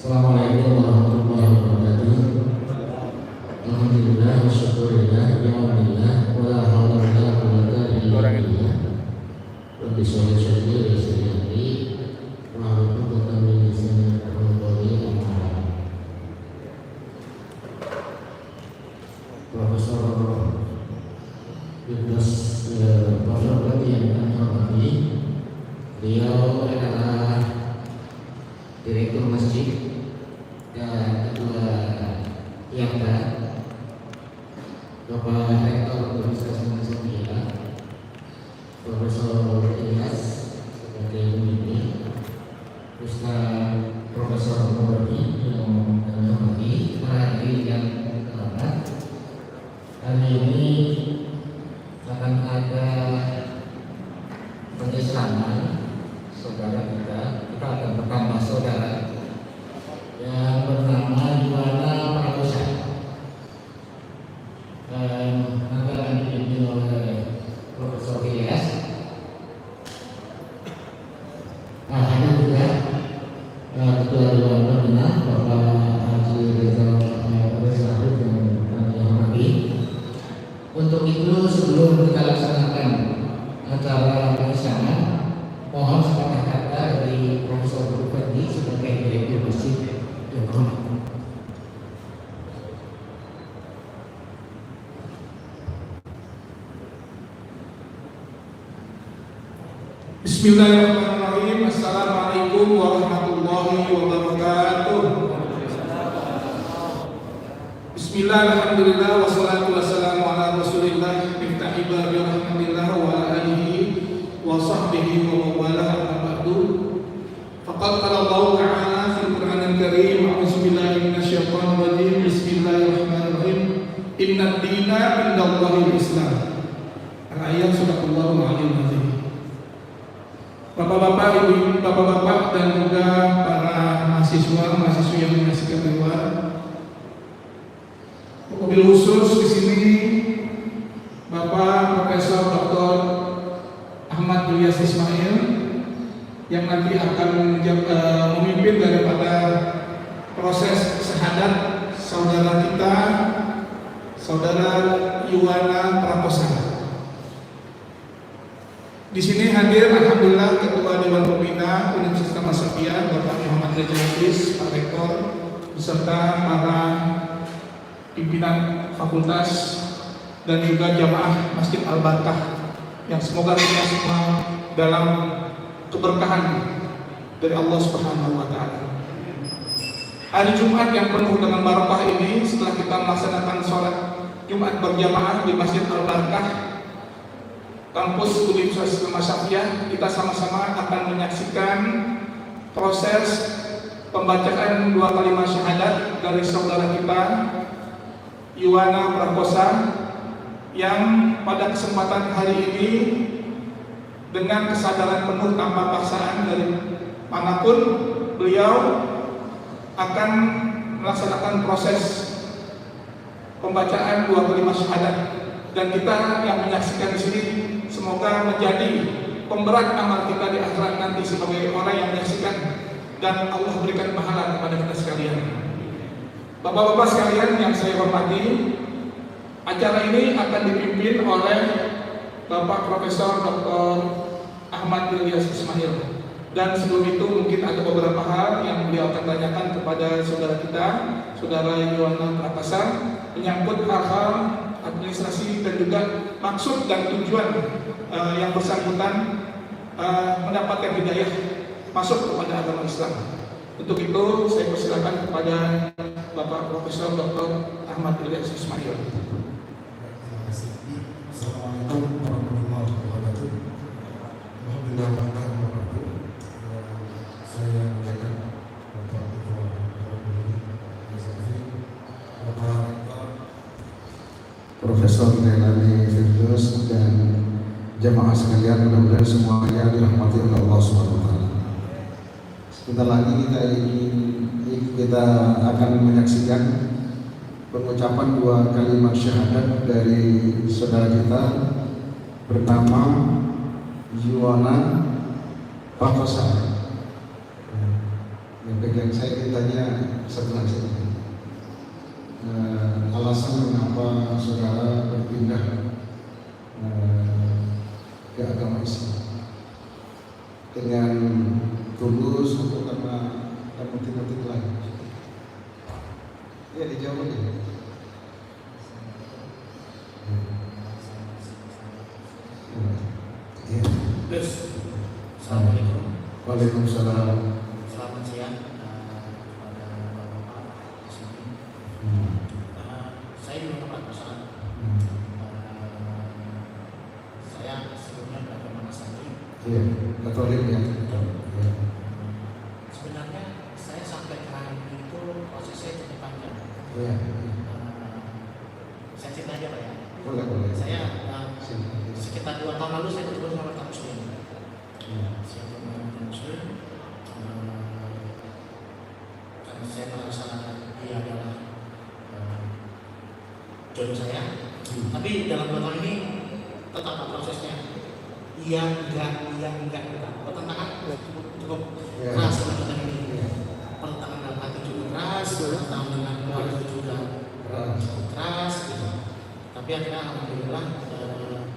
Assalamualaikum warahmatullahi wabarakatuh. Alhamdulillah wa syukurillah bi'aunillah wa la hawla wa la quwwata illa billah. Rabbi sholli sholli wa salli wa rahmatullahi wa barakatuh. Profesor Yunus Profesor yang kami hormati, beliau adalah Direktur Masjid dan Ketua IAMDA, Bapak Rektor Universitas Muhammadiyah, Profesor Ilyas sebagai pembimbing, Ustaz Profesor Muradi yang kami hormati, para hadirin yang terhormat. Hari ini akan ada pengislaman saudara kita akan bertambah saudara yang bernama Yuwana Prakosa, dan nanti akan dipimpin oleh Profesor Ilyas. Ada juga Ketua Dewan Pembina Bapak Haji Rizal Sarif yang kami hormati. Untuk itu, sebelum kita laksanakan acara pengislaman, mohon sepatah kata dari Profesor Muradi sebagai Direktur Masjid yang hormat. Bismillahirrahmanirrahim. Assalamualaikum warahmatullahi wabarakatuh. Bismillah, alhamdulillah, wassalatu wassalamu ala rasulillah miftahil babi rahmatillah wa ala alihi wa sahbihi wa mawala amma ba'du. Faqad qala Allah ta'ala fil Qur'anil Karim, a'udzu billahi minasyaitonir rajim, bismillahirrahmanirrahim, innad dina indallahil Islam. Al-ayat sadaqallahul aliyyul azim. Bapak-bapak, ibu, bapak-bapak dan juga para mahasiswa yang menyaksikan di luar. Mobil khusus di sini Bapak Profesor Dr. Ahmad Ilyas Ismail yang nanti akan memimpin daripada proses syahadat saudara kita, saudara Yuwana Prakosa. Di sini hadir alhamdulillah Ketua Dewan Pembina Universitas Muhammadiyah Bapak Muhammad Reza Hafiz, Pak Rektor, beserta para pimpinan fakultas dan juga jamaah Masjid Al-Barkah yang semoga kita semua dalam keberkahan dari Allah Subhanahu wa taala. Hari Jumat yang penuh dengan barakah ini, setelah kita melaksanakan sholat Jumat berjamaah di Masjid Al-Barkah kampus Universitas Muhammadiyah, kita sama-sama akan menyaksikan proses pembacaan dua kalimat syahadat dari saudara kita Yuwana Prakosa yang pada kesempatan hari ini dengan kesadaran penuh tanpa paksaan dari manapun beliau akan melaksanakan proses pembacaan dua kalimat syahadat, dan kita yang menyaksikan di sini semoga menjadi pemberat amal kita di akhirat nanti sebagai orang yang menyaksikan, dan Allah berikan pahala kepada kita sekalian. Bapak-bapak sekalian yang saya hormati, acara ini akan dipimpin oleh Bapak Profesor Dr. Ahmad Ilyas Ismail. Dan sebelum itu mungkin ada beberapa hal yang beliau akan tanyakan kepada saudara kita, saudara Yuwana Prakosa, menyangkut hal-hal administrasi dan juga maksud dan tujuan yang bersangkutan mendapatkan hidayah masuk kepada agama Islam. Untuk itu saya persilakan kepada Bapak Profesor Dr. Ahmad Ilyas Ismail. Assalamualaikum warahmatullahi wabarakatuh. Alhamdulillah, saya menyampaikan Bapak Profesor Nelani Firdaus dan jamaah sekalian, mudah-mudahan semuanya dirahmati oleh Allah SWT. Sebentar lagi kita akan menyaksikan pengucapan dua kalimat syahadat dari saudara kita bernama Yuwana Prakosa. Yang saya ditanya setelah ini, alasan mengapa saudara berpindah ke agama Islam dengan tulus atau karena motif-motif lain? Ya, dijawab aja. Ya. Assalamualaikum. Waalaikumsalam. Selamat siang kepada bapak-bapak di sini. Saya juga tempat masalah. Saya sebelumnya beragama Nasrani. Iya, Katolik ya. Ya. Sebenarnya saya sampai terakhir itu prosesnya cukup panjang. Iya. Saya cerita aja Pak ya. Boleh. Saya sekitar 2 tahun lalu saya ketemu sama Pak Muslim. Saya ketemu sama Muslim. Karena saya merasakan dia adalah jodoh saya. Tapi dalam 2 tahun ini tetap prosesnya. Iya enggak. Pertentangan cukup keras dengan kita ini. Pertentangan dalam hati cukup keras, pertentangan dengan keluarga juga keras gitu. Tapi akhirnya alhamdulillah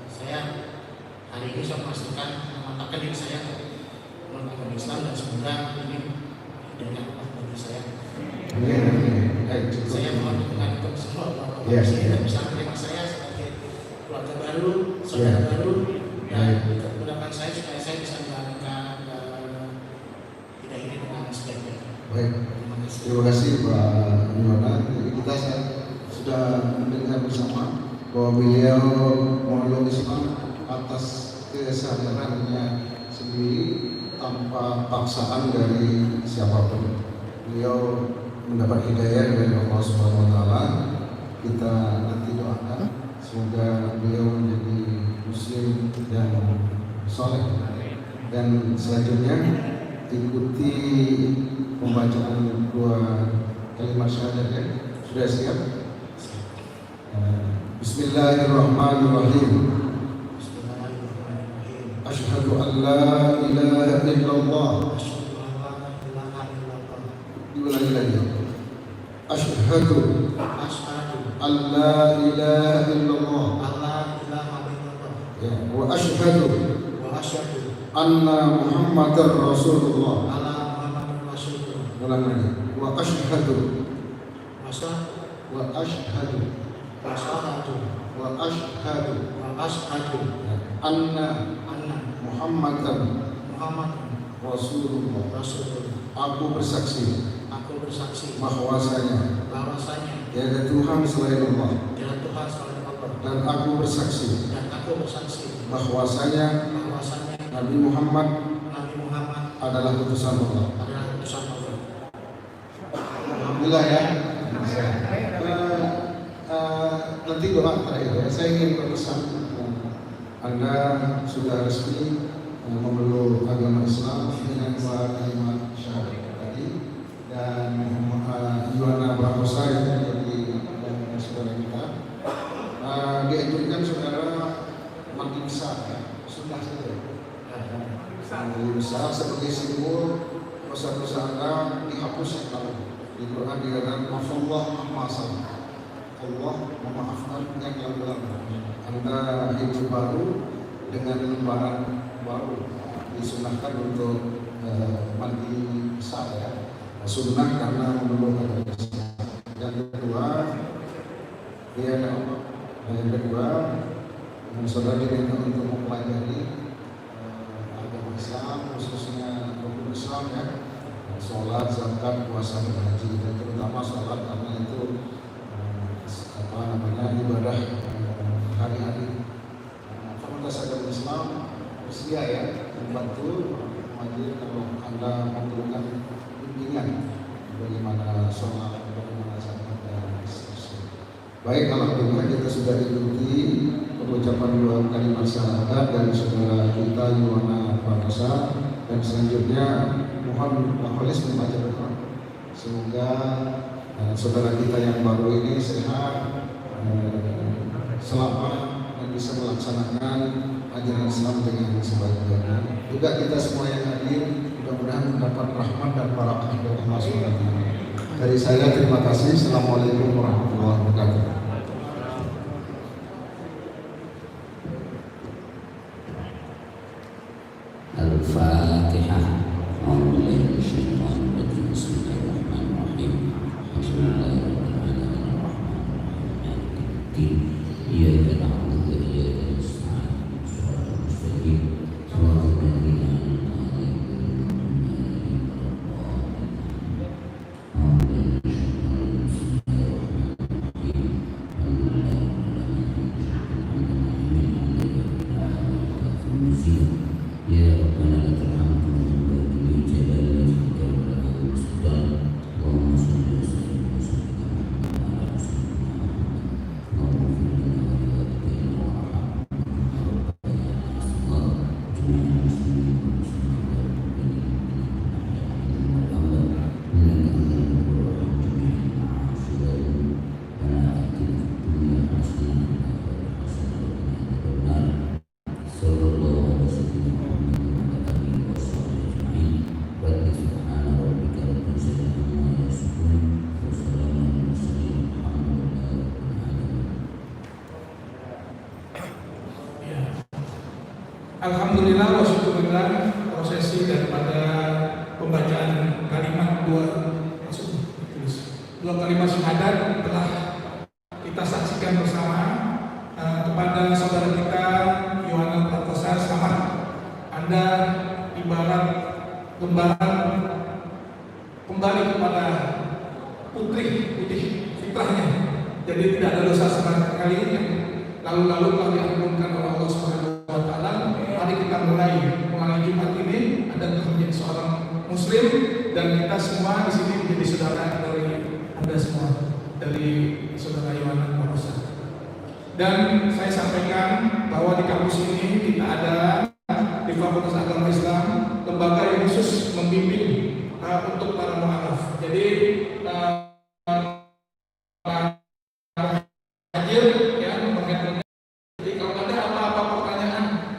saya hari ini saya memastikan memantapkan diri saya menurut agama Islam dan semoga ini hidayah Allah bagi saya. Saya mohon dengan untuk semua bapak-bapak yang bisa menerima saya sebagai keluarga baru, saudara baru, dan kemudahan saya supaya saya bisa menjalankan hidayah ini dengan sebaik-baiknya. Baik, terima kasih Pak Yuwana. Kita sudah mendengar bersama bahwa beliau memeluk Islam atas kesadarannya sendiri tanpa paksaan dari siapapun. Beliau mendapat hidayah dari Allah Subhanahu wa taala. Kita nanti doakan semoga beliau menjadi muslim dan soleh. Dan selanjutnya ikuti pembacaan 2 kalimat syahadat ya. Sudah siap? Bismillahirrahmanirrahim. Asyhadu an la ilaha illallah. Diulangi lagi. Asyhadu an la ilaha illallah. Ya, wa asyhadu anna Muhammadar Rasulullah. Ulang lagi. Wa asyhadu anna Muhammadan Rasulullah. Aku bersaksi bahwasanya tiada Tuhan selain Allah. Dan aku bersaksi bahwasanya Nabi Muhammad adalah utusan Allah. Alhamdulillah ya. Nanti doa terakhir ya. Saya ingin berpesan, Anda sudah resmi memeluk agama Islam dengan 2 kalimat syahadat tadi, dan Yuwana Prakosa yang menjadi saudara kita, dianjurkan saudara mandi besar ya. Sudah saja mandi besar sebagai simbol dosa-dosa Anda dihapus yang lalu. Di Quran dikatakan Allah Maha Allah memaafkan yang lalu. Anda hidup baru dengan lembaran baru, disunahkan untuk mandi besar ya. Sunnah karena memeluk agama Islam. Yang kedua, saudara diminta untuk mempelajari agama Islam, khususnya rukun Islam ya, sholat, zakat, puasa, dan haji, dan terutama sholat karena itu ibadah hari-hari. Fakultas Agama Islam bersedia ya membantu kalau Anda memerlukan bimbingan bagaimana sholat, bagaimana zakat, dan seterusnya. Baik, alhamdulillah kita sudah ikuti pengucapan 2 kalimat syahadat dari saudara kita Yuwana Prakosa, dan selanjutnya mohon Pak Holis membaca doa. Semoga saudara kita yang baru ini sehat, selamat, dan bisa melaksanakan ajaran Islam dengan sebaik-baiknya. Juga kita semua yang hadir mudah-mudahan mendapat rahmat dan barakah dari Allah SWT. Dari saya terima kasih. Assalamualaikum warahmatullahi wabarakatuh. Al-Fatihah. A'udzubillahi minasyaitonir rajim. Bismillahirrahmanirrahim. Bismillahirrahmanirrahim. Iyyaka na'budu wa iyyaka nasta'in. Shiratal mustaqim. Shiratal ladzina an'amta 'alaihim Ya Rabbana lakal hamdu wa bi jalali wajhika wa ala sultan Allahumma shalli wa sallim wa sallim ala sayyidina Alhamdulillah wa syukurillah, prosesi daripada pembacaan kalimat dua kalimat syahadat telah kita saksikan bersama kepada saudara kita Yohanes Prakosa. Selamat, Anda ibarat lembaran kembali kepada putih fitrahnya, jadi tidak ada dosa sama sekali yang lalu-lalu telah diampunkan oleh Allah Subhanahu wa Ta'ala. Mari kita mulai Jumat ini Anda telah menjadi seorang Muslim, dan kita semua di sini menjadi saudara dari Anda semua, dari saudara Yohanes Prakosa. Dan saya sampaikan bahwa di kampus ini kita ada di Fakultas Agama Islam lembaga yang khusus membimbing untuk para mu'alaf. Jadi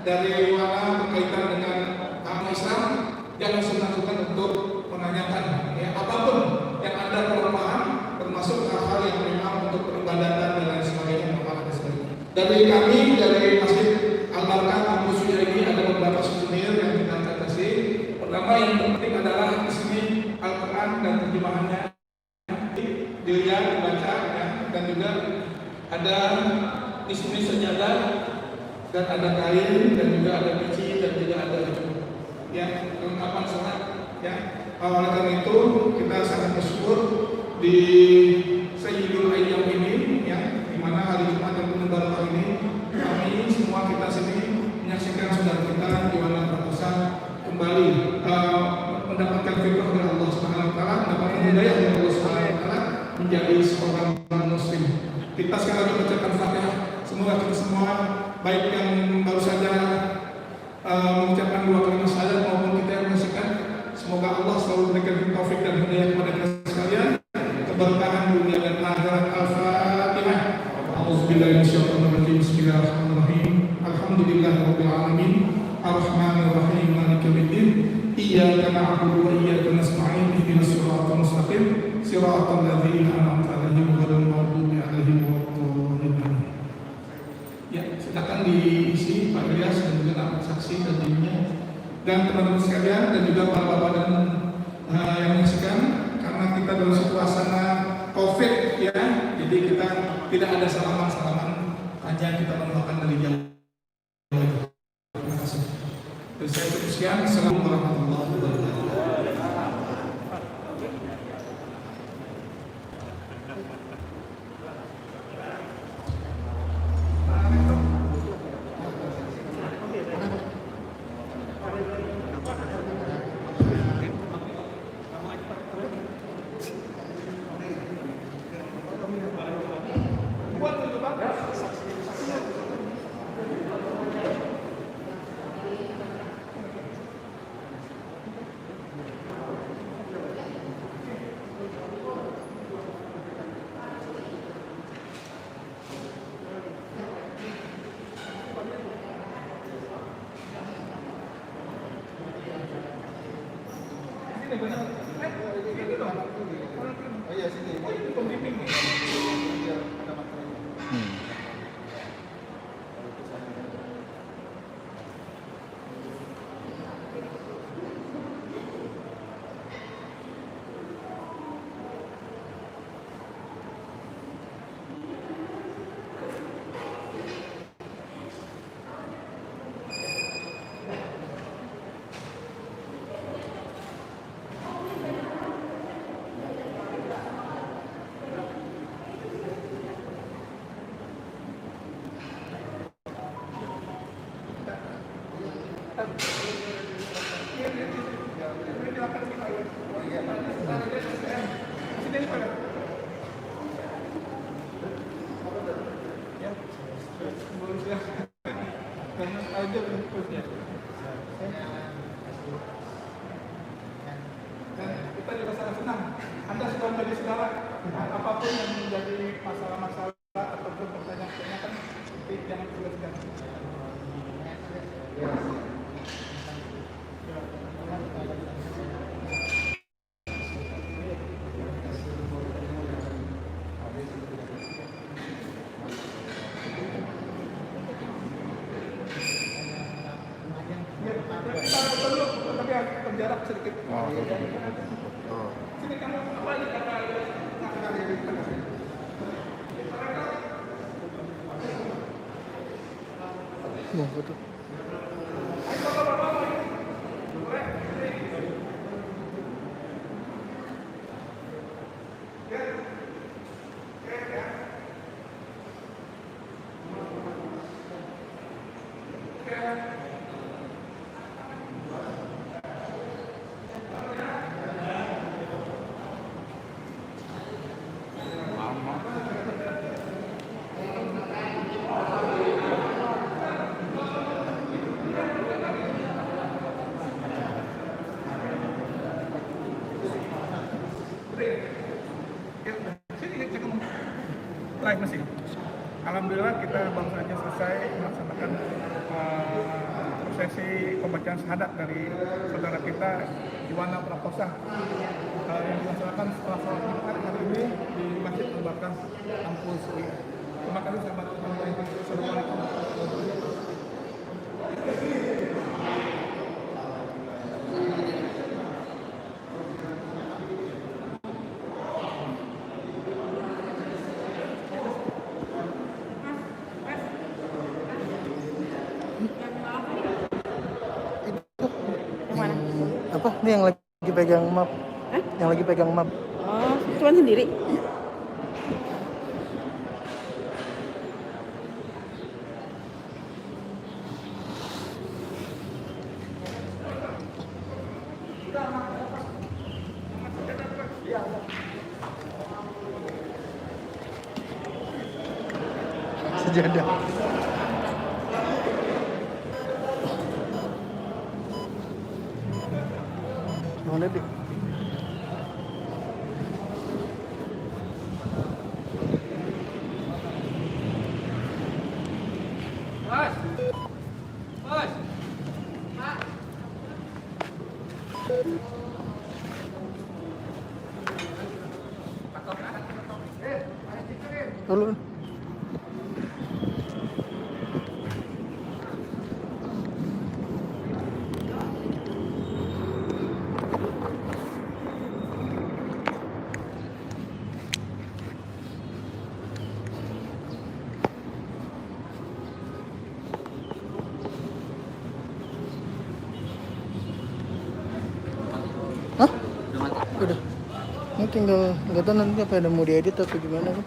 dari mana berkaitan dengan agama Islam, jangan sungkan-sungkan untuk menanyakan ya, apapun yang Anda perlu paham, termasuk hal-hal yang memang untuk peribadatan dan lain sebagainya. Dari kami, dari Masjid Al-Barkah kampus ini ada beberapa souvenir yang kita akan kasih. Pertama yang penting adalah di sini Al-Quran dan terjemahannya dilihat, dibaca ya, dan juga ada di sini sejadah, dan ada kain, dan juga ada biji, dan juga ada ya kelengkapan sholat ya. Oleh karena itu kita sangat bersyukur di Sayyidul Ayyam ini ya, di mana hari Jumat dan penuh barakah ini kami semua kita sini menyaksikan saudara kita Yohanes Prakosa kembali mendapatkan fitrah dari Allah Subhanahu wa Ta'ala, mendapatkan hidayah dari Allah Subhanahu wa Ta'ala menjadi seorang Muslim. Kita sekarang membacakan Fatihah. Semoga kita semua, baik yang baru saja mengucapkan dua kalimat syahadat maupun kita yang menyaksikan, semoga Allah selalu memberikan taufik dan hidayah kepada kita sekalian, keberkahan dunia dan akhirat. Al-Fatihah. A'udzubillahi minasyaitonir rajim. Bismillahirrahmanirrahim. Alhamdulillahirabbil alamin. Arrahmanirrahim. Maliki yaumiddin. Iyyaka na'budu wa iyyaka nasta'in. Ihdinas siratal mustaqim. Siratal ladzina an'amta 'alaihim ghairil maghdubi 'alaihim waladdallin. Ya, silakan diisi Pak Ilyas dan juga nama saksi dan timnya dan teman-teman sekalian, dan juga para bapak dan yang menyaksikan, karena kita dalam suasana COVID ya, jadi kita tidak ada salaman hanya kita mendoakan dari jauh. Terima kasih. Dari saya cukup sekian. Assalamualaikum warahmatullahi wabarakatuh. Benar. Jadi segala apapun yang menjadi masalah-masalah ataupun pertanyaan-pertanyaan kan jangan segan-segan. Kita perlu tapi berjarak sedikit. Sini kamu apa ini kata Mau foto. live masih. Alhamdulillah kita baru saja selesai melaksanakan prosesi pembacaan syahadat dari saudara kita Iwana Prakosa yang dilaksanakan setelah sholat Jumat hari ini di Masjid Al-Barkah Ampul Suri. Terima kasih sahabat. Assalamualaikum warahmatullahi wabarakatuh. Apa? Ini yang lagi pegang map. Yang lagi pegang map. Oh, cuman sendiri? Sejadah. Mana dia? Mas. Mas. Tolong. Hah? Udah. Ini tinggal nggak tahu nanti apa ada mau diedit atau gimana kan?